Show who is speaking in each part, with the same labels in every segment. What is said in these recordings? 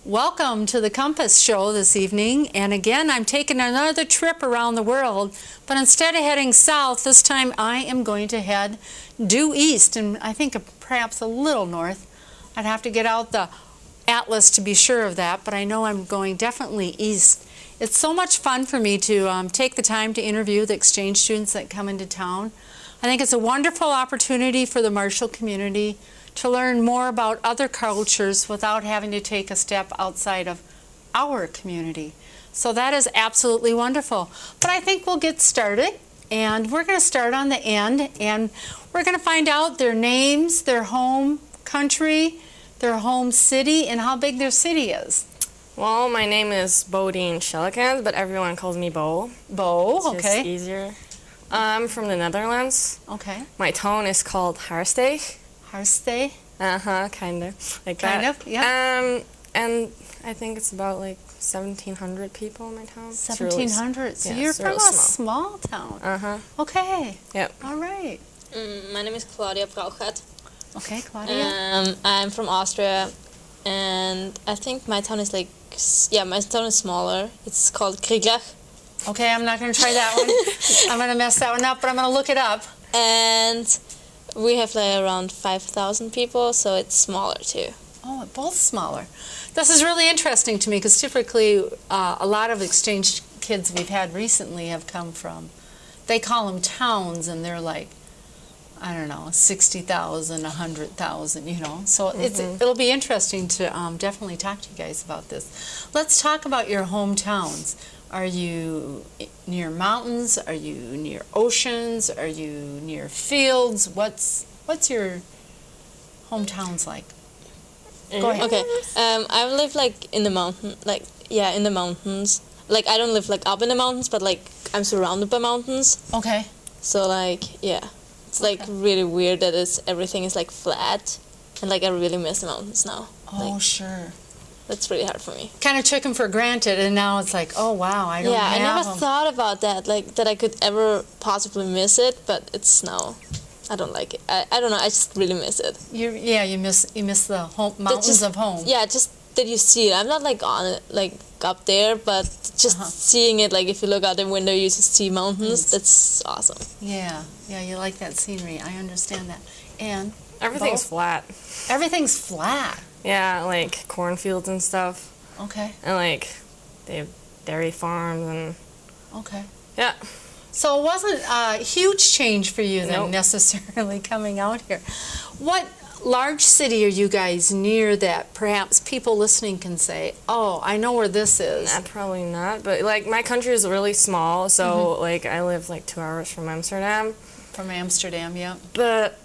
Speaker 1: Welcome to the Compass Show this evening, and again I'm taking another trip around the world, but instead of heading south this time I am going to head due east, and I think perhaps a little north. I'd have to get out the atlas to be sure of that, but I know I'm going definitely east. It's so much fun for me to take the time to interview the exchange students that come into town. I think it's a wonderful opportunity for the Marshall community to learn more about other cultures without having to take a step outside of our community. So that is absolutely wonderful. But I think we'll get started, and we're going to start on the end, and we're going to find out their names, their home country, their home city, and how big their city is.
Speaker 2: Well, my name is Bodine Schellekens, but everyone calls me Bo.
Speaker 1: Bo,
Speaker 2: it's
Speaker 1: okay.
Speaker 2: Just easier. I'm from the Netherlands.
Speaker 1: Okay.
Speaker 2: My town is called Harsteg.
Speaker 1: Harsteg?
Speaker 2: Kind of. Like
Speaker 1: kind
Speaker 2: that.
Speaker 1: of, yeah.
Speaker 2: And I think it's about like 1,700 people in my town.
Speaker 1: 1,700.
Speaker 2: Really,
Speaker 1: so
Speaker 2: yeah,
Speaker 1: you're from a
Speaker 2: small
Speaker 1: town. Okay.
Speaker 2: Yep.
Speaker 1: All right.
Speaker 3: My name is Claudia Brauchat.
Speaker 1: Okay, Claudia.
Speaker 3: I'm from Austria, and I think my town is like, my town is smaller. It's called Kriglach.
Speaker 1: Okay, I'm not going to try that one. I'm going to mess that one up, but I'm going to look it up.
Speaker 3: And we have like around 5,000 people, so it's smaller too.
Speaker 1: Oh, both smaller. This is really interesting to me because typically a lot of exchange kids we've had recently have come from, they call them towns, and they're like, I don't know, 60,000, 100,000, you know. So it'll be interesting to definitely talk to you guys about this. Let's talk about your hometowns. Are you near mountains? Are you near oceans? Are you near fields? What's your hometowns like? Go ahead.
Speaker 3: Okay. I live like in the mountain, in the mountains. Like I don't live like up in the mountains, but like I'm surrounded by mountains.
Speaker 1: Okay.
Speaker 3: So like it's like really weird that everything is like flat, and like I really miss the mountains now.
Speaker 1: Oh,
Speaker 3: like,
Speaker 1: sure.
Speaker 3: That's really hard for me.
Speaker 1: Kind of took them for granted, and now it's like, oh wow, I don't have
Speaker 3: I never
Speaker 1: them.
Speaker 3: thought about that, like that I could ever possibly miss it, but it's now. I don't like it. I don't know. I just really miss it.
Speaker 1: You miss the mountains of home.
Speaker 3: Yeah, just that you see it. I'm not like on it, like up there, but just seeing it. Like if you look out the window, you just see mountains. That's awesome.
Speaker 1: Yeah, you like that scenery. I understand that. And
Speaker 2: everything's flat.
Speaker 1: Everything's flat.
Speaker 2: Yeah, like cornfields and stuff.
Speaker 1: Okay.
Speaker 2: And like they have dairy farms and.
Speaker 1: Okay.
Speaker 2: Yeah.
Speaker 1: So it wasn't a huge change for you then,
Speaker 2: Nope.
Speaker 1: necessarily coming out here. What large city are you guys near that perhaps people listening can say, oh, I know where this is?
Speaker 2: Nah, probably not. But like my country is really small, so like I live like 2 hours from Amsterdam.
Speaker 1: From Amsterdam, yeah.
Speaker 2: But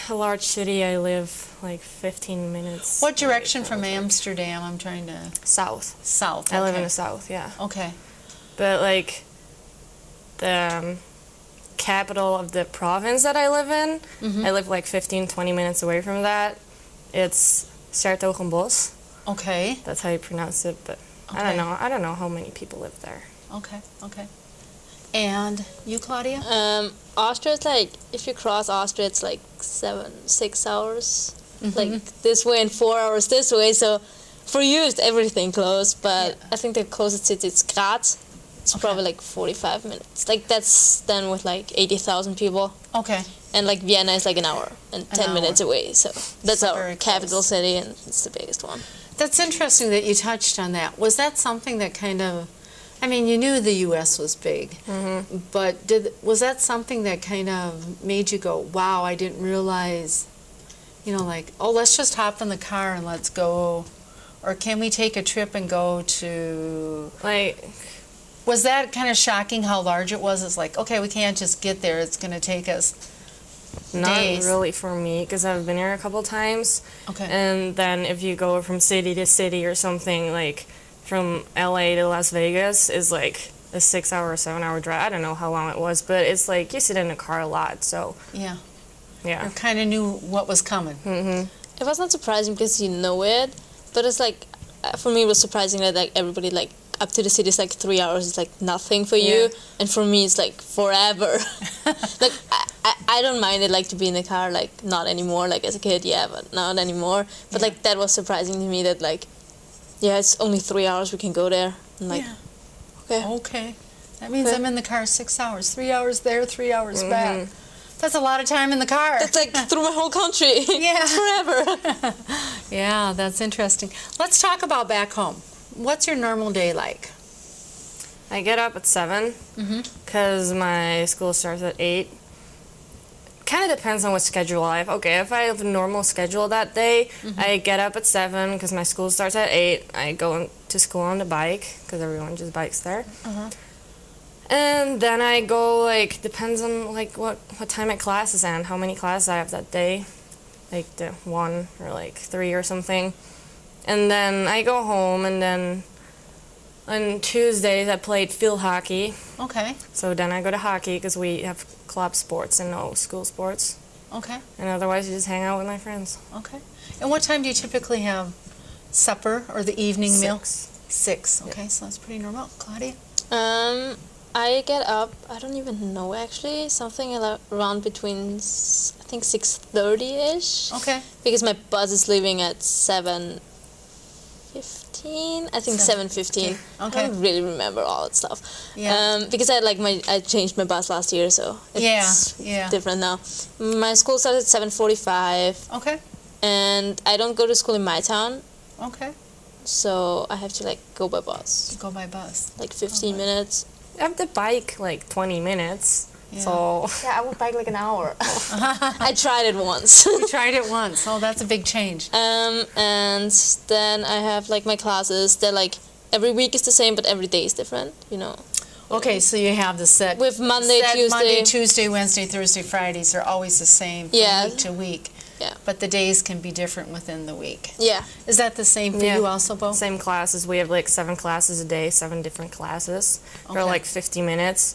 Speaker 2: a large city, I live like 15 minutes.
Speaker 1: What direction from Amsterdam? I'm trying to...
Speaker 2: South.
Speaker 1: South,
Speaker 2: I live in the south, yeah.
Speaker 1: Okay.
Speaker 2: But like the capital of the province that I live in, I live like 15-20 minutes away from that. It's 's-Hertogenbosch.
Speaker 1: Okay.
Speaker 2: That's how you pronounce it, but
Speaker 1: Okay.
Speaker 2: I don't know how many people live there.
Speaker 1: Okay. And you, Claudia?
Speaker 3: Austria is like, if you cross Austria, it's like 6 hours. Like this way and 4 hours this way. So for you, it's everything close. But I think the closest city is Graz. It's probably like 45 minutes. Like that's then with like 80,000 people.
Speaker 1: Okay.
Speaker 3: And like Vienna is like an hour and 10 minutes away. So that's
Speaker 1: So
Speaker 3: our
Speaker 1: very
Speaker 3: capital
Speaker 1: close.
Speaker 3: city, and it's the biggest one.
Speaker 1: That's interesting that you touched on that. Was that something that kind of, I mean, you knew the U.S. was big, but was that something that kind of made you go, wow, I didn't realize, you know, like, oh, let's just hop in the car and let's go, or can we take a trip and go to,
Speaker 2: Like,
Speaker 1: was that kind of shocking how large it was? It's like, okay, we can't just get there. It's going to take us
Speaker 2: not
Speaker 1: days.
Speaker 2: really for me, because I've been here a couple times.
Speaker 1: Okay.
Speaker 2: And then if you go from city to city or something, like from LA to Las Vegas is like a 6 hour, 7 hour drive. I don't know how long it was, but it's like you sit in a car a lot, so
Speaker 1: Yeah.
Speaker 2: yeah.
Speaker 1: You kind of knew what was coming.
Speaker 3: It was not surprising because you know it, but it's like, for me it was surprising that like everybody like up to the city is like 3 hours is like nothing for you,
Speaker 1: Yeah.
Speaker 3: and for me it's like forever. Like I don't mind it like to be in the car, like not anymore. Like as a kid, yeah, but not anymore. But like that was surprising to me that like yeah, it's only 3 hours we can go there. I'm like,
Speaker 1: Yeah.
Speaker 3: okay.
Speaker 1: Okay. That means
Speaker 3: Okay.
Speaker 1: I'm in the car 6 hours. 3 hours there, 3 hours back. That's a lot of time in the car.
Speaker 3: That's like through my whole country.
Speaker 1: Yeah.
Speaker 3: Forever.
Speaker 1: Yeah, that's interesting. Let's talk about back home. What's your normal day like?
Speaker 2: I get up at 7 because my school starts at 8. Kind of depends on what schedule I have. Okay, if I have a normal schedule that day, I get up at 7 because my school starts at 8. I go to school on the bike because everyone just bikes there. And then I go, like, depends on, like, what time my class is and how many classes I have that day. Like, the 1 or, like, 3 or something. And then I go home, and then on Tuesdays I played field hockey.
Speaker 1: Okay.
Speaker 2: So then I go to hockey because we have club sports and no school sports.
Speaker 1: Okay.
Speaker 2: And otherwise you just hang out with my friends.
Speaker 1: Okay. And what time do you typically have supper or the evening meal?
Speaker 2: 6.
Speaker 1: 6. Okay, so that's pretty normal. Claudia?
Speaker 3: I get up, I don't even know actually, something around between, I think 6:30-ish.
Speaker 1: Okay.
Speaker 3: Because my bus is leaving at 7:15. I think 7:15.
Speaker 1: Okay.
Speaker 3: I don't really remember all that stuff.
Speaker 1: Yeah.
Speaker 3: Because I changed my bus last year, so it's
Speaker 1: Yeah.
Speaker 3: different now. My school starts at 7:45,
Speaker 1: Okay.
Speaker 3: and I don't go to school in my town,
Speaker 1: Okay.
Speaker 3: so I have to like go by bus,
Speaker 1: Go by bus.
Speaker 3: like 15 minutes.
Speaker 2: I have to bike like 20 minutes.
Speaker 1: Yeah.
Speaker 2: So
Speaker 3: Yeah, I would bike like an hour. I tried it once.
Speaker 1: You tried it once. Oh, that's a big change.
Speaker 3: And then I have like my classes. They're like every week is the same, but every day is different. You know.
Speaker 1: Okay, so you have the set.
Speaker 3: With Monday,
Speaker 1: set
Speaker 3: Tuesday.
Speaker 1: Monday, Tuesday, Wednesday, Thursday, Fridays are always the same from
Speaker 3: Yeah.
Speaker 1: week to week.
Speaker 3: Yeah.
Speaker 1: But the days can be different within the week.
Speaker 3: Yeah.
Speaker 1: Is that the same for
Speaker 2: Yeah.
Speaker 1: you also, Bo?
Speaker 2: same classes. We have like 7 classes a day, 7 different classes for
Speaker 1: Okay.
Speaker 2: like 50 minutes.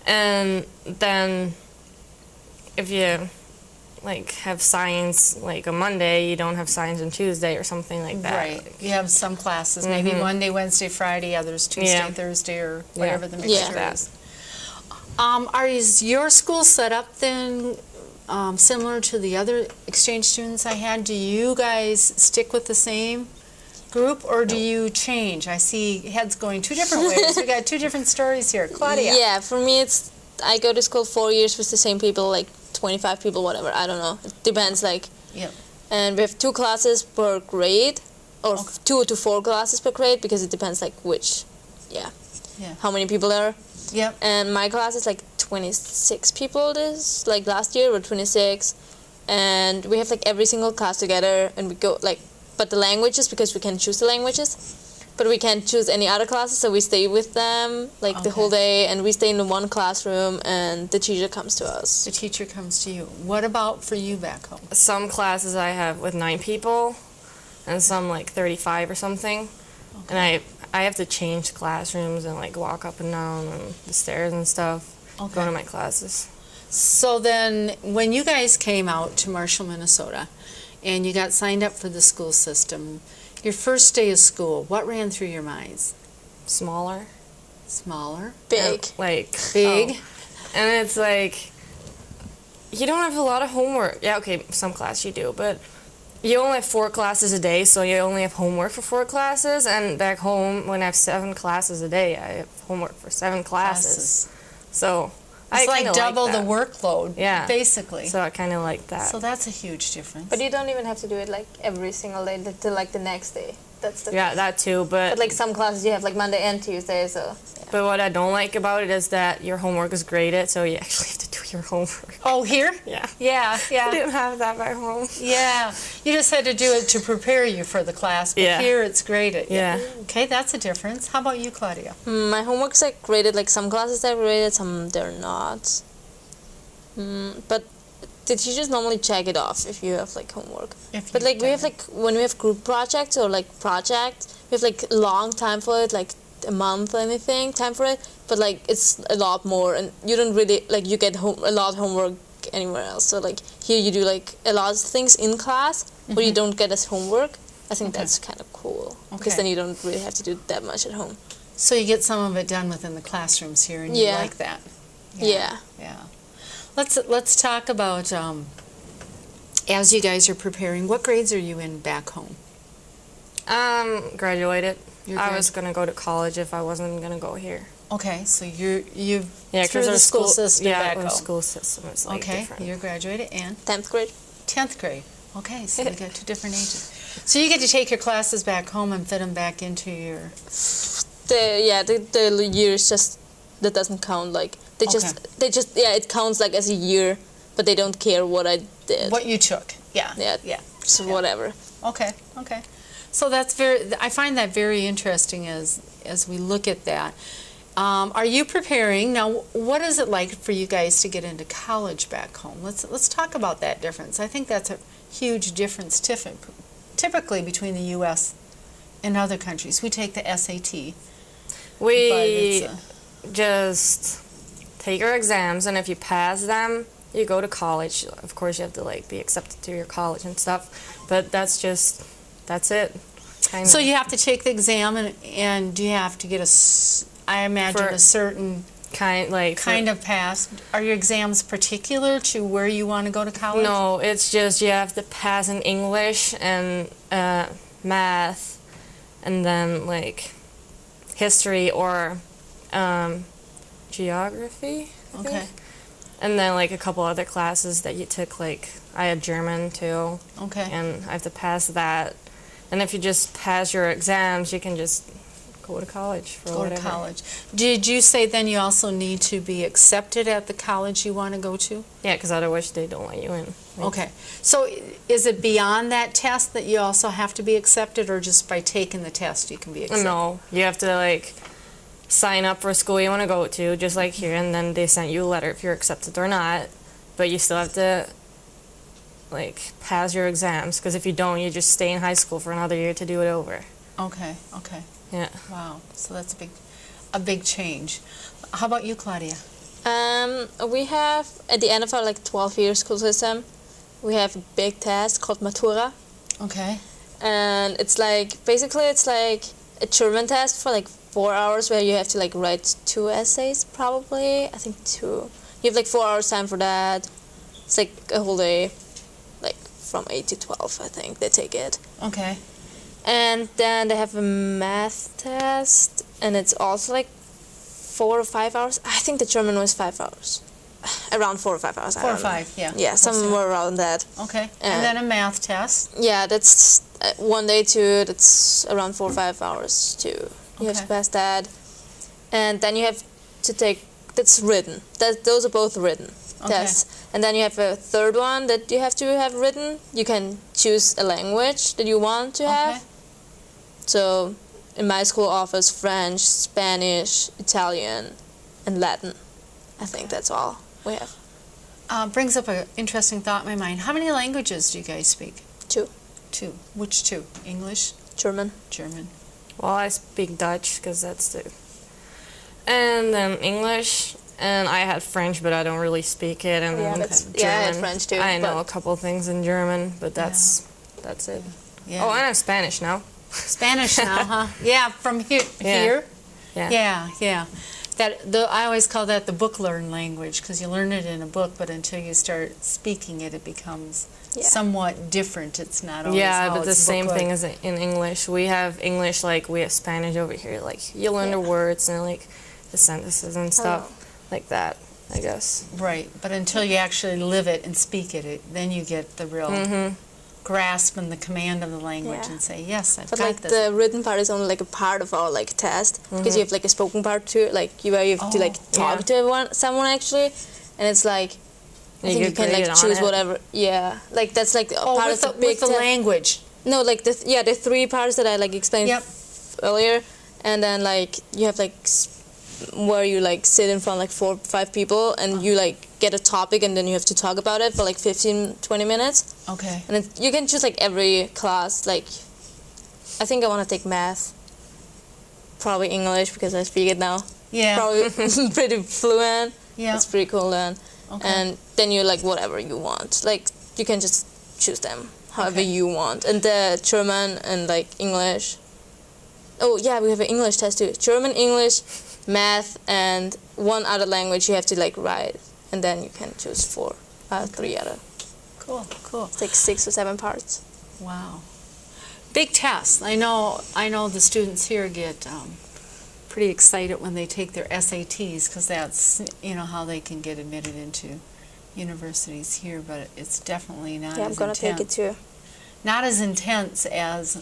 Speaker 2: And then if you like have science like a Monday, you don't have science on Tuesday or something like that.
Speaker 1: Right. You have some classes, maybe Monday, Wednesday, Friday, others Tuesday,
Speaker 2: Yeah.
Speaker 1: Thursday, or whatever the
Speaker 3: Yeah.
Speaker 1: mixture is. Is your school set up then similar to the other exchange students I had? Do you guys stick with the same group, or do you change? I see heads going 2 different ways. We got 2 different stories here. Claudia.
Speaker 3: Yeah. For me, I go to school 4 years with the same people, like 25 people, whatever. I don't know. It depends. Like.
Speaker 1: Yep.
Speaker 3: And we have 2 classes per grade, or
Speaker 1: Okay.
Speaker 3: 2 to 4 classes per grade, because it depends like which. Yeah.
Speaker 1: Yeah.
Speaker 3: How many people there are.
Speaker 1: Yep.
Speaker 3: And my class is like 26 people like last year we're 26, and we have like every single class together, and we go like, but the languages, because we can choose the languages, but we can't choose any other classes, so we stay with them like the whole day, and we stay in the one classroom, and the teacher comes to us.
Speaker 1: The teacher comes to you. What about for you back home?
Speaker 2: Some classes I have with 9 people and some like 35 or something. And I have to change classrooms and like walk up and down and the stairs and stuff.
Speaker 1: Okay.
Speaker 2: Go to my classes.
Speaker 1: So then, when you guys came out to Marshall, Minnesota, and you got signed up for the school system, your first day of school, what ran through your minds?
Speaker 2: Smaller.
Speaker 1: Smaller?
Speaker 3: Big.
Speaker 2: Like
Speaker 1: Big?
Speaker 2: And it's like, you don't have a lot of homework. Yeah, okay, some class you do, but you only have 4 classes a day, so you only have homework for 4 classes. And back home, when I have 7 classes a day, I have homework for 7 classes. So
Speaker 1: It's
Speaker 2: I
Speaker 1: like
Speaker 2: kinda
Speaker 1: double
Speaker 2: like
Speaker 1: the
Speaker 2: that.
Speaker 1: workload,
Speaker 2: Yeah.
Speaker 1: basically.
Speaker 2: So I kind of like that.
Speaker 1: So that's a huge difference.
Speaker 3: But you don't even have to do it like every single day till like the next day. That's the
Speaker 2: Yeah, that too,
Speaker 3: But like some classes you have like Monday and Tuesday, so.
Speaker 2: But what I don't like about it is that your homework is graded, so you actually have to do your homework.
Speaker 1: Oh, here?
Speaker 2: Yeah.
Speaker 1: Yeah,
Speaker 2: I
Speaker 1: yeah.
Speaker 2: didn't have that back home.
Speaker 1: Yeah. You just had to do it to prepare you for the class, but
Speaker 2: Yeah.
Speaker 1: here it's graded.
Speaker 2: Yeah.
Speaker 1: Okay, that's a difference. How about you, Claudia?
Speaker 3: My homework's like graded, like some classes they're graded, some they're not. But the teachers normally check it off if you have like homework.
Speaker 1: If
Speaker 3: But
Speaker 1: you've
Speaker 3: like we
Speaker 1: done
Speaker 3: have
Speaker 1: it.
Speaker 3: like when we have group projects or like projects, we have like long time for it, like a month or anything time for it. But like it's a lot more, and you don't really like you get a lot of homework anywhere else. So like here you do like a lot of things in class, but you don't get as homework. I think that's kind of cool because
Speaker 1: Okay.
Speaker 3: then you don't really have to do that much at home.
Speaker 1: So you get some of it done within the classrooms here, and you
Speaker 3: Yeah.
Speaker 1: like that.
Speaker 3: Yeah.
Speaker 1: Yeah. Let's talk about as you guys are preparing. What grades are you in back home?
Speaker 2: Graduated.
Speaker 1: You're
Speaker 2: I was gonna go to college if I wasn't gonna go here.
Speaker 1: Okay, so you've
Speaker 2: Yeah,
Speaker 1: through
Speaker 2: because
Speaker 1: the
Speaker 2: our
Speaker 1: school system
Speaker 2: yeah,
Speaker 1: back
Speaker 2: our
Speaker 1: home.
Speaker 2: school system is like
Speaker 1: Okay,
Speaker 2: different.
Speaker 1: you're graduated and
Speaker 3: 10th grade.
Speaker 1: 10th grade. Okay, so we got two different ages. So you get to take your classes back home and fit them back into your.
Speaker 3: The years just that doesn't count. Like they just it counts like as a year, but they don't care what I did.
Speaker 1: What you took. Yeah.
Speaker 3: Yeah.
Speaker 1: Yeah.
Speaker 3: So whatever.
Speaker 1: Okay. Okay. So that's I find that very interesting as we look at that. Are you preparing now? What is it like for you guys to get into college back home? Let's talk about that difference. I think that's a huge difference typically between the U.S. and other countries. We take the SAT.
Speaker 2: We just take your exams, and if you pass them, you go to college. Of course, you have to like be accepted to your college and stuff, but that's it. Kinda.
Speaker 1: So you have to take the exam, and do you have to get I imagine a certain kind of pass. Are your exams particular to where you want to go to college?
Speaker 2: No, it's just you have to pass in English and math, and then like history or geography. I think. And then like a couple other classes that you took. Like I had German too.
Speaker 1: Okay.
Speaker 2: And I have to pass that. And if you just pass your exams, you can just go to college for whatever.
Speaker 1: Go to college. Did you say then you also need to be accepted at the college you want to go to?
Speaker 2: Yeah, because otherwise they don't let you in.
Speaker 1: Okay. So is it beyond that test that you also have to be accepted, or just by taking the test you can be accepted?
Speaker 2: No, you have to like sign up for a school you want to go to, just like here, and then they send you a letter if you're accepted or not. But you still have to like pass your exams, because if you don't, you just stay in high school for another year to do it over.
Speaker 1: Okay. Okay.
Speaker 2: Yeah.
Speaker 1: Wow. So that's a big change. How about you, Claudia?
Speaker 3: We have at the end of our 12-year school system, we have a big test called Matura,
Speaker 1: Okay.
Speaker 3: and it's basically it's like a German test for 4 hours where you have to write 2 essays probably. I think 2. You have 4 hours time for that. It's a whole day, from 8 to 12 I think they take it.
Speaker 1: Okay.
Speaker 3: And then they have a math test, and it's also 4 or 5 hours. I think the German was 5 hours. Around 4 or 5 hours.
Speaker 1: 4 or 5, yeah.
Speaker 3: Yeah, somewhere around that.
Speaker 1: Okay. And then a math test.
Speaker 3: Yeah, that's 1 day too. That's around 4 or 5 hours too. You have to pass that. And then you have to take, that's written. Those are both written tests. And then you have a third one that you have to have written. You can choose a language that you want to have. So in my school offers French, Spanish, Italian, and Latin. I think that's all we have.
Speaker 1: Brings up an interesting thought in my mind. How many languages do you guys speak?
Speaker 3: 2.
Speaker 1: 2. Which 2? English?
Speaker 3: German.
Speaker 1: German.
Speaker 2: Well, I speak Dutch because that's the... And then English, and I had French, but I don't really speak it. And then German.
Speaker 3: Yeah, I had French too.
Speaker 2: I know a couple things in German, but that's it.
Speaker 1: Yeah.
Speaker 2: Oh, and I have Spanish now.
Speaker 1: Spanish now, huh? Yeah, from here. Here?
Speaker 2: Yeah.
Speaker 1: Yeah. I always call that the book learn language, because you learn it in a book, but until you start speaking it, it becomes somewhat different. It's not always how
Speaker 2: but the
Speaker 1: it's
Speaker 2: same
Speaker 1: book-like.
Speaker 2: thing as in English. We have English like we have Spanish over here. Like you learn the words and the sentences and stuff like that, I guess.
Speaker 1: Right, but until you actually live it and speak it, then you get the real grasp and the command of the language and say, yes, I've got this.
Speaker 3: The written part is only a part of our test, because you have a spoken part too, where you have to talk to someone actually, and it's I think you can choose whatever. Yeah, that's a part of the big
Speaker 1: with the language.
Speaker 3: No, the 3 parts that I explained earlier, and then you have where you sit in front of 4 or 5 people, and you get a topic, and then you have to talk about it for 15-20 minutes.
Speaker 1: Okay.
Speaker 3: And you can choose every class. I think I want to take math, probably English because I speak it now.
Speaker 1: Yeah.
Speaker 3: Probably pretty fluent.
Speaker 1: Yeah.
Speaker 3: It's pretty cool then.
Speaker 1: Okay.
Speaker 3: And then you whatever you want. You can just choose them however you want. And the German and English. Oh yeah, we have an English test too. German, English, math, and 1 other language you have to write, and then you can choose 3 other.
Speaker 1: Cool.
Speaker 3: It's 6 or 7 parts.
Speaker 1: Wow. big test. I know the students here get pretty excited when they take their SATs because that's, how they can get admitted into universities here, but it's definitely not
Speaker 3: Yeah, I'm
Speaker 1: as
Speaker 3: gonna
Speaker 1: intense.
Speaker 3: take it too.
Speaker 1: Not as intense as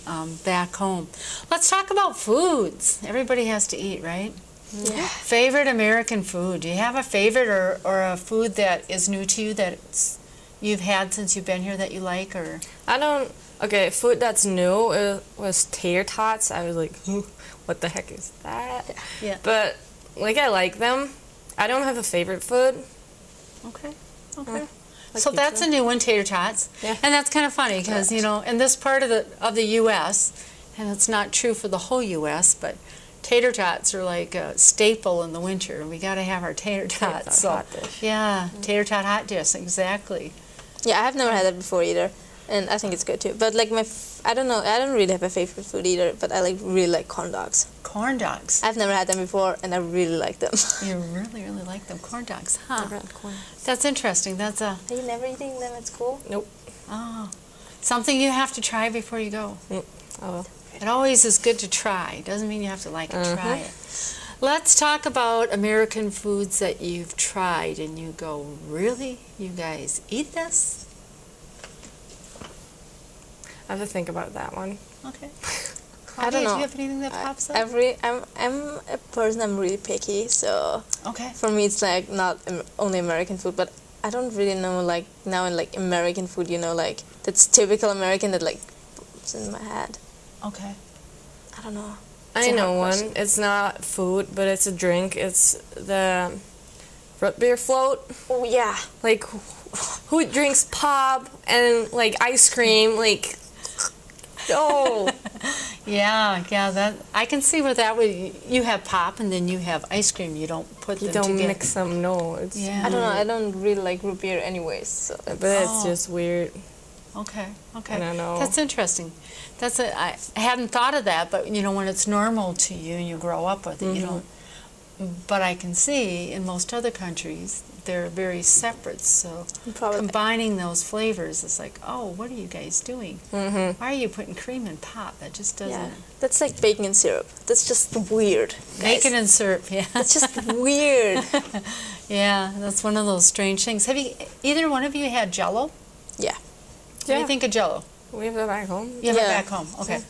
Speaker 1: back home. Let's talk about foods. Everybody has to eat, right?
Speaker 3: Yeah.
Speaker 1: Favorite American food. Do you have a favorite or a food that is new to you that you've had since you've been here that you like? Or
Speaker 2: Okay, food that's new was tater tots. I was like, what the heck is that?
Speaker 1: Yeah.
Speaker 2: But, I like them. I don't have a favorite food.
Speaker 1: Okay.
Speaker 2: Like
Speaker 1: So that's a new one, tater tots.
Speaker 2: Yeah.
Speaker 1: And that's kind of funny because, in this part of the U.S., and it's not true for the whole U.S., but tater tots are like a staple in the winter. We got to have our tater tots.
Speaker 2: Hot dish.
Speaker 1: Yeah, tater tot hot dish, exactly.
Speaker 3: Yeah, I have never had that before either, and I think it's good too. But like I don't know, I don't really have a favorite food either. But I really like corn dogs.
Speaker 1: Corn dogs.
Speaker 3: I've never had them before, and I really like them.
Speaker 1: You really, really like them. Corn dogs, huh?
Speaker 2: Never had corn.
Speaker 1: That's interesting. That's
Speaker 3: Are you never eating them at school?
Speaker 2: Nope.
Speaker 1: something you have to try before you go.
Speaker 2: Oh.
Speaker 1: It always is good to try. Doesn't mean you have to like it. Try it. Let's talk about American foods that you've tried and you go, really? You guys eat this?
Speaker 2: I have to think about that one.
Speaker 1: Okay.
Speaker 3: I don't know.
Speaker 1: Do you have anything that pops up?
Speaker 3: I'm a person. I'm really picky, so
Speaker 1: Okay.
Speaker 3: for me it's like not only American food, but I don't really know like now in like American food. Like that's typical American that like pops in my head.
Speaker 1: Okay.
Speaker 3: I don't know.
Speaker 2: I
Speaker 3: a
Speaker 2: know
Speaker 3: hard
Speaker 2: one.
Speaker 3: question.
Speaker 2: It's not food, but it's a drink. It's the root beer float.
Speaker 3: Oh yeah.
Speaker 2: Like, who drinks pop and like ice cream? Like, no.
Speaker 1: Yeah, that I can see where that would. You have pop and then you have ice cream. You don't put
Speaker 2: You
Speaker 1: them
Speaker 2: don't
Speaker 1: together.
Speaker 2: mix them. No. It's,
Speaker 1: Yeah.
Speaker 3: I don't know. I don't really like root beer anyways. So
Speaker 2: But it's
Speaker 1: Oh.
Speaker 2: just weird.
Speaker 1: Okay.
Speaker 2: I don't know.
Speaker 1: That's interesting. I hadn't thought of that, but when it's normal to you and you grow up with it, you don't. But I can see in most other countries they're very separate. So
Speaker 3: probably.
Speaker 1: combining those flavors is like, oh, what are you guys doing?
Speaker 2: Mm-hmm.
Speaker 1: Why are you putting cream in pop? That just doesn't.
Speaker 3: Yeah. That's like bacon and syrup. That's just weird. Guys.
Speaker 1: Bacon and syrup, yeah.
Speaker 3: That's just weird.
Speaker 1: Yeah, that's one of those strange things. Have either one of you had Jell-O?
Speaker 3: Yeah.
Speaker 1: What do you think of Jell-O?
Speaker 2: We have that back home.
Speaker 1: You have it
Speaker 3: Yeah.
Speaker 1: back home. Okay.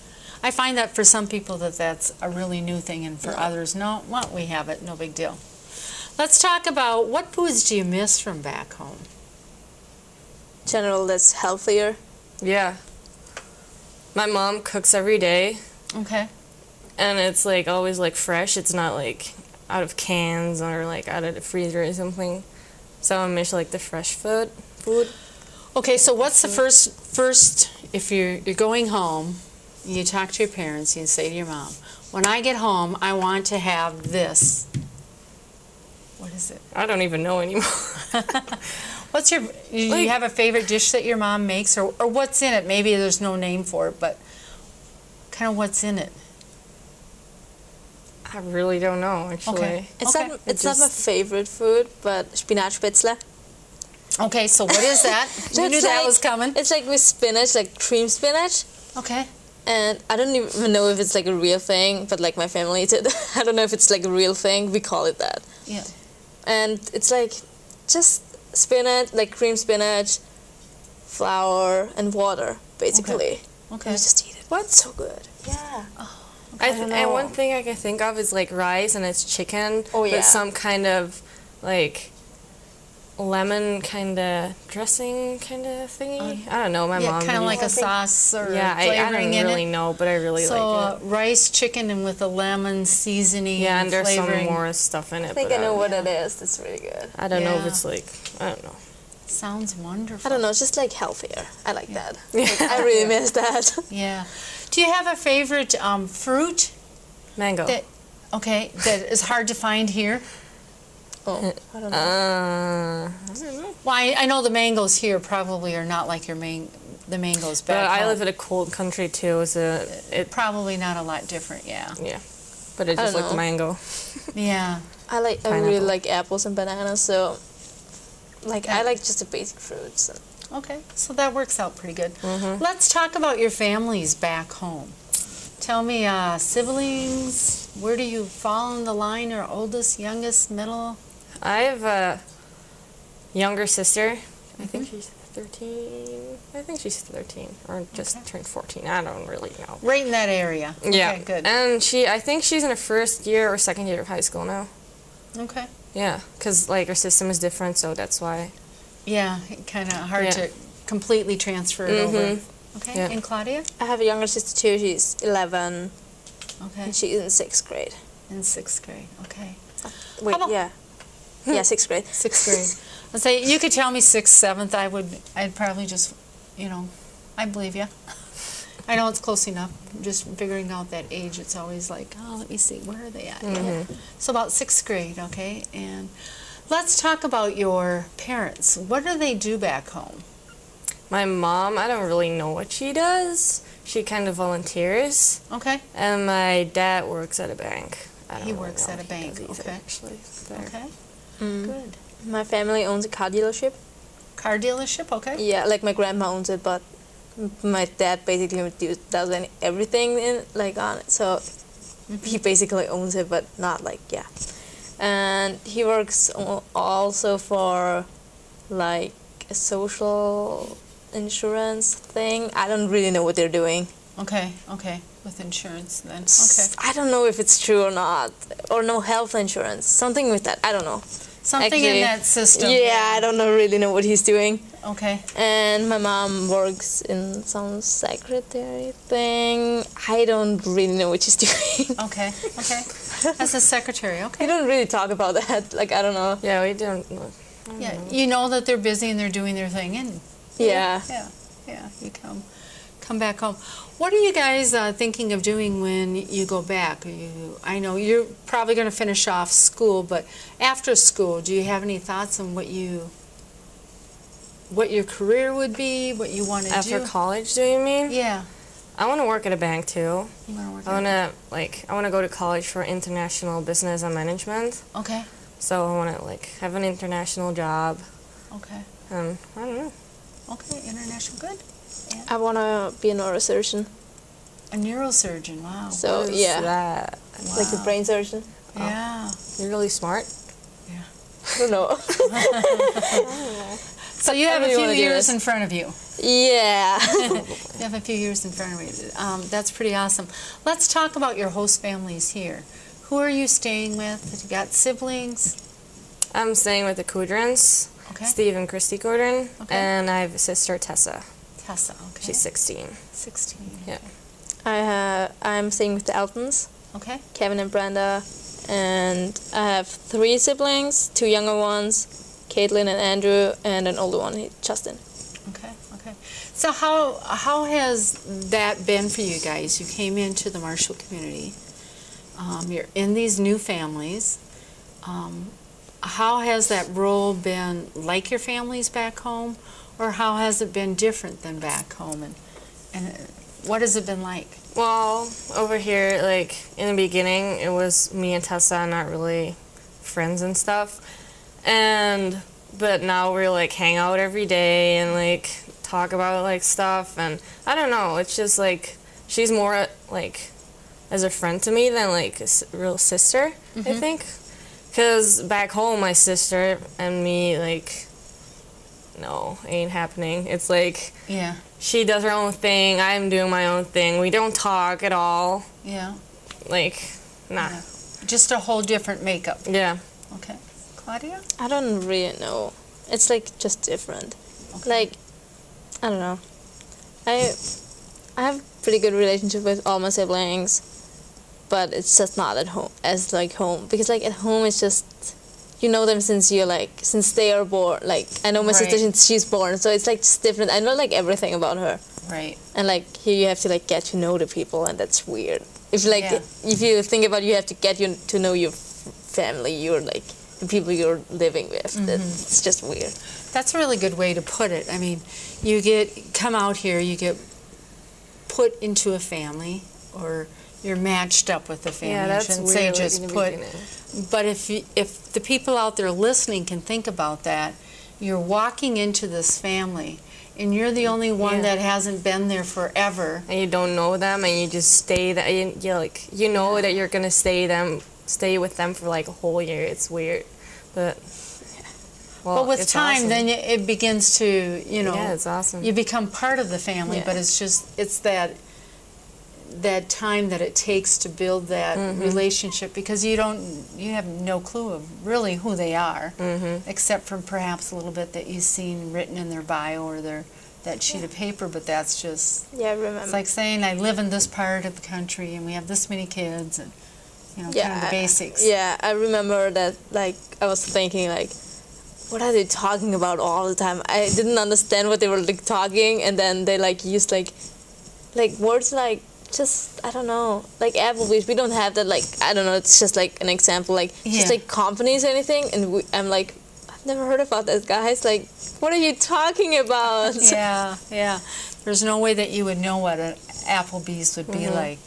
Speaker 1: I find that for some people that's a really new thing, and for others, no, well, we have it, no big deal. Let's talk about what foods do you miss from back home?
Speaker 3: General, that's healthier.
Speaker 2: Yeah. My mom cooks every day,
Speaker 1: Okay.
Speaker 2: and it's like always like fresh. It's not like out of cans or like out of the freezer or something. So I miss like the fresh food.
Speaker 1: Okay, so what's the first if you're going home, you talk to your parents, you say to your mom, when I get home, I want to have this. What is it?
Speaker 2: I don't even know anymore.
Speaker 1: What's do you have a favorite dish that your mom makes, or what's in it? Maybe there's no name for it, but kind of what's in it?
Speaker 2: I really don't know actually.
Speaker 1: Okay.
Speaker 3: It's
Speaker 1: Okay.
Speaker 3: not my favorite food, but Spinatspätzle.
Speaker 1: Okay, so what is that? You knew
Speaker 3: It's
Speaker 1: that
Speaker 3: like-
Speaker 1: was coming.
Speaker 3: It's like with spinach, like cream spinach.
Speaker 1: Okay.
Speaker 3: And I don't even know if it's like a real thing, but like my family eats it. I don't know if it's like a real thing. We call it that.
Speaker 1: Yeah.
Speaker 3: And it's like just spinach, like cream spinach, flour, and water, basically.
Speaker 1: Okay.
Speaker 3: And you just eat it. What? It's so good. Yeah.
Speaker 2: And
Speaker 3: know.
Speaker 2: one thing I can think of is like rice and it's chicken,
Speaker 3: Oh, yeah.
Speaker 2: but some kind of like lemon kind of dressing kind of thingy. I don't know. My
Speaker 1: Yeah,
Speaker 2: mom
Speaker 1: kind of
Speaker 2: used-
Speaker 1: like a sauce or
Speaker 2: yeah. I
Speaker 1: flavoring
Speaker 2: don't
Speaker 1: in
Speaker 2: really
Speaker 1: it.
Speaker 2: know, but I really
Speaker 1: So
Speaker 2: like it.
Speaker 1: rice, chicken, and with a lemon seasoning.
Speaker 2: Yeah, and there's
Speaker 1: flavoring.
Speaker 2: some more stuff in it.
Speaker 3: I think
Speaker 2: but
Speaker 3: I know what it is. It's really good.
Speaker 2: I don't know if
Speaker 1: Yeah.
Speaker 2: it's like I don't know.
Speaker 1: Sounds wonderful.
Speaker 3: I don't know. It's just like healthier. I like that. Like, I really miss that.
Speaker 1: Yeah. Do you have a favorite fruit
Speaker 2: Mango.
Speaker 1: that that is hard to find here?
Speaker 3: Oh, I don't know.
Speaker 2: I don't know.
Speaker 1: Well, I know the mangoes here probably are not like the mangoes back
Speaker 2: But I
Speaker 1: home.
Speaker 2: live in a cold country too, so it
Speaker 1: Probably not a lot different, yeah.
Speaker 2: yeah. But it's
Speaker 3: I
Speaker 2: just
Speaker 3: don't
Speaker 2: like
Speaker 3: know.
Speaker 2: mango.
Speaker 1: Yeah.
Speaker 3: I really
Speaker 2: Pineapple.
Speaker 3: like apples and bananas, so like I like just the basic fruits.
Speaker 1: Okay, so that works out pretty good. Let's talk about your families back home. Tell me, siblings, where do you fall in the line, or oldest, youngest, middle?
Speaker 2: I have a younger sister. I think she's 13. I think she's 13 or just turned 14. I don't really know.
Speaker 1: Right in that area.
Speaker 2: Yeah.
Speaker 1: Okay, good.
Speaker 2: And I think she's in her first year or second year of high school now.
Speaker 1: Okay.
Speaker 2: Yeah, because like her system is different, so that's why.
Speaker 1: Yeah, kind of hard
Speaker 2: Yeah.
Speaker 1: to completely transfer it over. Okay,
Speaker 2: Yeah.
Speaker 1: and Claudia?
Speaker 3: I have a younger sister too. She's 11
Speaker 1: Okay,
Speaker 3: and she's in 6th grade.
Speaker 1: in 6th grade. Okay.
Speaker 3: Wait,
Speaker 1: about-
Speaker 3: yeah. Yeah, 6th grade.
Speaker 1: 6th grade. Let's say you could tell me 6th, 7th, I'd probably just, I believe you. I know it's close enough. Just figuring out that age, it's always like, oh, let me see, where are they at? Yeah. So about 6th grade, okay? And let's talk about your parents. What do they do back home?
Speaker 2: My mom, I don't really know what she does. She kind of volunteers.
Speaker 1: Okay.
Speaker 2: And my dad works at a bank. I don't
Speaker 1: He
Speaker 2: really
Speaker 1: works
Speaker 2: know
Speaker 1: at a
Speaker 2: what he
Speaker 1: bank,
Speaker 2: does either,
Speaker 1: okay.
Speaker 2: actually. There.
Speaker 1: Okay.
Speaker 3: Mm.
Speaker 1: Good.
Speaker 3: My family owns a car dealership.
Speaker 1: Car dealership, okay?
Speaker 3: Yeah, like my grandma owns it, but my dad basically does everything on it. So he basically owns it, but not And he works also for like a social insurance thing. I don't really know what they're doing.
Speaker 1: Okay, okay. With insurance then. Okay.
Speaker 3: I don't know if it's true or not, or no health insurance, something with that. I don't know.
Speaker 1: Something in
Speaker 3: Actually,
Speaker 1: that system.
Speaker 3: Yeah, I don't really know what he's doing.
Speaker 1: Okay.
Speaker 3: And my mom works in some secretary thing. I don't really know what she's doing.
Speaker 1: Okay, okay. As a secretary,
Speaker 3: We
Speaker 1: okay.
Speaker 3: don't really talk about that. Like, I don't know.
Speaker 2: Yeah, we don't know.
Speaker 1: Yeah, you know that they're busy and they're doing their thing, and
Speaker 3: Yeah.
Speaker 1: yeah, you come back home. What are you guys thinking of doing when you go back? I know you're probably going to finish off school, but after school, do you have any thoughts on what your career would be, what you want to do?
Speaker 2: After college, do you mean?
Speaker 1: Yeah.
Speaker 2: I want to work at a bank too.
Speaker 1: You want to work
Speaker 2: I want to go to college for international business and management.
Speaker 1: Okay.
Speaker 2: So I want to have an international job.
Speaker 1: Okay.
Speaker 2: I don't know.
Speaker 1: Okay, international, good.
Speaker 3: I want to be a neurosurgeon.
Speaker 1: A neurosurgeon, wow.
Speaker 3: So,
Speaker 2: What is
Speaker 3: yeah.
Speaker 2: that?
Speaker 3: Like a
Speaker 1: Wow.
Speaker 3: brain surgeon.
Speaker 1: Yeah.
Speaker 2: You're really smart.
Speaker 3: I don't know.
Speaker 1: So you have a
Speaker 3: really
Speaker 1: few
Speaker 3: wanna do
Speaker 1: years
Speaker 3: this.
Speaker 1: in front of you.
Speaker 3: Yeah.
Speaker 1: You have a few years in front of you. That's pretty awesome. Let's talk about your host families here. Who are you staying with? You got siblings?
Speaker 2: I'm staying with the Kudrins,
Speaker 1: Okay.
Speaker 2: Steve and Christy Kudrin,
Speaker 1: Okay.
Speaker 2: and I have a sister, Tessa.
Speaker 1: Tessa, okay.
Speaker 2: She's 16.
Speaker 1: 16.
Speaker 2: Yeah.
Speaker 3: I'm staying with the Eltons,
Speaker 1: Okay.
Speaker 3: Kevin and Brenda, and I have 3 siblings, 2 younger ones, Caitlin and Andrew, and an older one, Justin.
Speaker 1: Okay. Okay. So how has that been for you guys? You came into the Marshall community. You're in these new families. How has that role been like your families back home, or how has it been different than back home, and what has it been like?
Speaker 2: Well, over here, in the beginning, it was me and Tessa, not really friends and stuff. But now we're hang out every day and talk about stuff, and I don't know, it's just she's more as a friend to me than a real sister, I think. Because back home, my sister and me, no, ain't happening. It's
Speaker 1: Yeah.
Speaker 2: she does her own thing, I'm doing my own thing. We don't talk at all.
Speaker 1: Yeah.
Speaker 2: Nah.
Speaker 1: Yeah. Just a whole different makeup.
Speaker 2: Yeah.
Speaker 1: Okay. Claudia?
Speaker 3: I don't really know. It's just different.
Speaker 1: Okay.
Speaker 3: I don't know. I have pretty good relationship with all my siblings, but it's just not at home as home, because at home it's just you know them since you're since they are born. I know my sister
Speaker 1: Right.
Speaker 3: since she's born, so it's just different. I know everything about her,
Speaker 1: Right.
Speaker 3: and here you have to get to know the people, and that's weird. If
Speaker 1: Yeah.
Speaker 3: if you think about you have to get to know your family, you're the people you're living with. It's just weird.
Speaker 1: That's a really good way to put it. I mean, you come out here, you get put into a family, or you're matched up with the family.
Speaker 2: Yeah,
Speaker 1: I
Speaker 2: that's
Speaker 1: shouldn't
Speaker 2: weird.
Speaker 1: say
Speaker 2: in
Speaker 1: just
Speaker 2: the
Speaker 1: put.
Speaker 2: beginning.
Speaker 1: But if the people out there listening can think about that, you're walking into this family, and you're the only one
Speaker 2: Yeah.
Speaker 1: that hasn't been there forever.
Speaker 2: And you don't know them, and you just stay there. You like you know that you're gonna stay with them for like a whole year. It's weird, but
Speaker 1: But with
Speaker 2: it's
Speaker 1: time,
Speaker 2: awesome.
Speaker 1: then it begins to, you know,
Speaker 2: yeah, it's awesome.
Speaker 1: you become part of the family.
Speaker 3: Yeah.
Speaker 1: But it's that time that it takes to build that relationship, because you have no clue of really who they are, except for perhaps a little bit that you've seen written in their bio or that sheet of paper. But that's just,
Speaker 3: Yeah, I remember.
Speaker 1: it's like saying I live in this part of the country and we have this many kids, and you know, kind of the basics.
Speaker 3: Yeah, I remember that. Like, I was thinking, like, what are they talking about all the time? I didn't understand what they were like talking, and then they like used like words like just I don't know, like Applebee's. We don't have that. Like I don't know. It's just like an example, like
Speaker 1: Yeah.
Speaker 3: just like companies or anything. And I'm like, I've never heard about that, guys. Like, what are you talking about?
Speaker 1: Yeah, yeah. There's no way that you would know what an Applebee's would be like.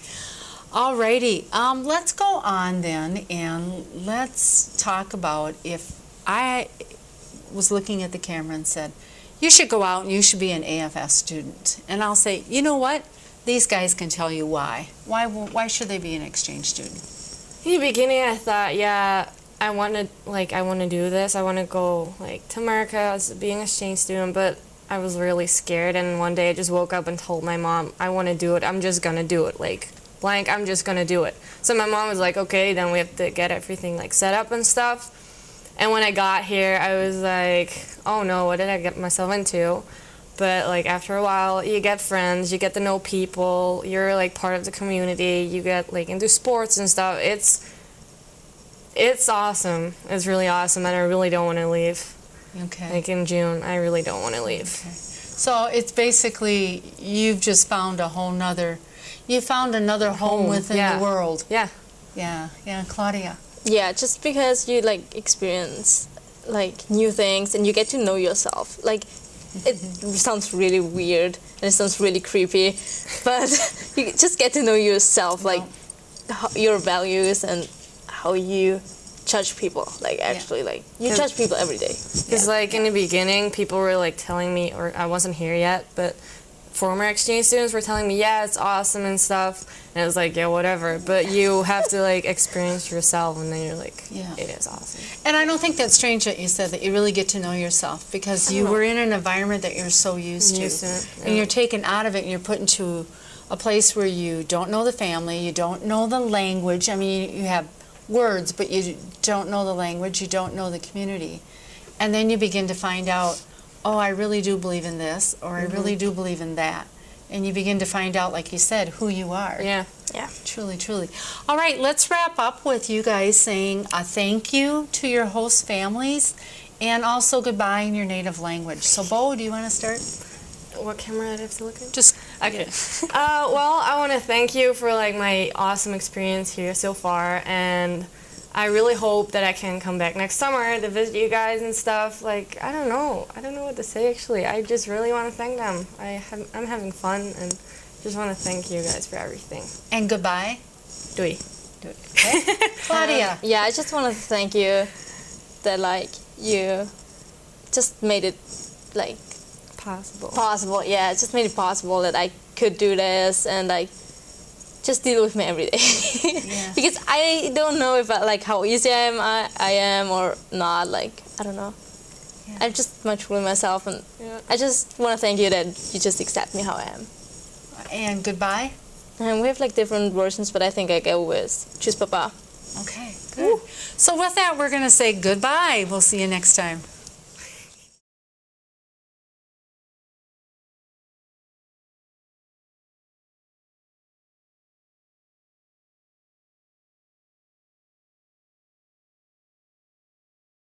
Speaker 1: Alrighty, let's go on then, and let's talk about, if I was looking at the camera and said, you should go out and you should be an AFS student. And I'll say, you know what? These guys can tell you why. Why should they be an exchange student?
Speaker 2: In the beginning, I thought, yeah, I want to do this. I want to go like to America as being an exchange student, but I was really scared. And one day, I just woke up and told my mom, I want to do it. I'm just gonna do it. Like blank, I'm just gonna do it. So my mom was like, okay, then we have to get everything like set up and stuff. And when I got here, I was like, oh no, what did I get myself into? But like after a while, you get friends, you get to know people, you're like part of the community, you get like into sports and stuff. It's awesome. It's really awesome, and I really don't want to leave.
Speaker 1: Okay.
Speaker 2: Like in June, I really don't want to leave.
Speaker 1: So it's basically, you've just found another home within
Speaker 2: yeah.
Speaker 1: the world.
Speaker 2: Yeah.
Speaker 1: Yeah, Claudia.
Speaker 3: Yeah, just because you like experience like new things and you get to know yourself. Like it sounds really weird and it sounds really creepy, but you just get to know yourself, like your values and how you judge people. Like actually, like you judge people every day.
Speaker 2: Because like in the beginning, people were like telling me, or I wasn't here yet, but former exchange students were telling me, yeah, it's awesome and stuff. And I was like, yeah, whatever. But you have to like experience yourself, and then you're like,
Speaker 1: Yeah.
Speaker 2: it is awesome.
Speaker 1: And I don't think that's strange that you said that you really get to know yourself, because you were in an environment that you're so used to. And you're taken out of it and you're put into a place where you don't know the family, you don't know the language. I mean, you have words, but you don't know the language, you don't know the community. And then you begin to find out, oh, I really do believe in this, or I really do believe in that. And you begin to find out, like you said, who you are.
Speaker 2: Yeah.
Speaker 3: Yeah.
Speaker 1: Truly, truly. All right, let's wrap up with you guys saying a thank you to your host families, and also goodbye in your native language. So, Bo, do you want to start?
Speaker 2: What camera do I have to look at?
Speaker 1: Just
Speaker 2: Okay. Well, I want to thank you for like my awesome experience here so far, and I really hope that I can come back next summer to visit you guys and stuff. Like, I don't know what to say actually. I just really want to thank them. I'm having fun, and just want to thank you guys for everything.
Speaker 1: and goodbye.
Speaker 2: Dui.
Speaker 1: Okay. Claudia.
Speaker 3: Yeah, I just want to thank you that like you just made it like possible. Yeah, it just made it possible that I could do this and like just deal with me every day.
Speaker 1: Yeah.
Speaker 3: Because I don't know if like how easy I am or not. Like I don't know.
Speaker 1: Yeah.
Speaker 3: I'm just much with myself, and
Speaker 2: Yeah.
Speaker 3: I just want to thank you that you just accept me how I am.
Speaker 1: And goodbye.
Speaker 3: And we have like different versions, but I think I go with Tschüss Papa.
Speaker 1: Okay, good. So with that, we're going to say goodbye. We'll see you next time.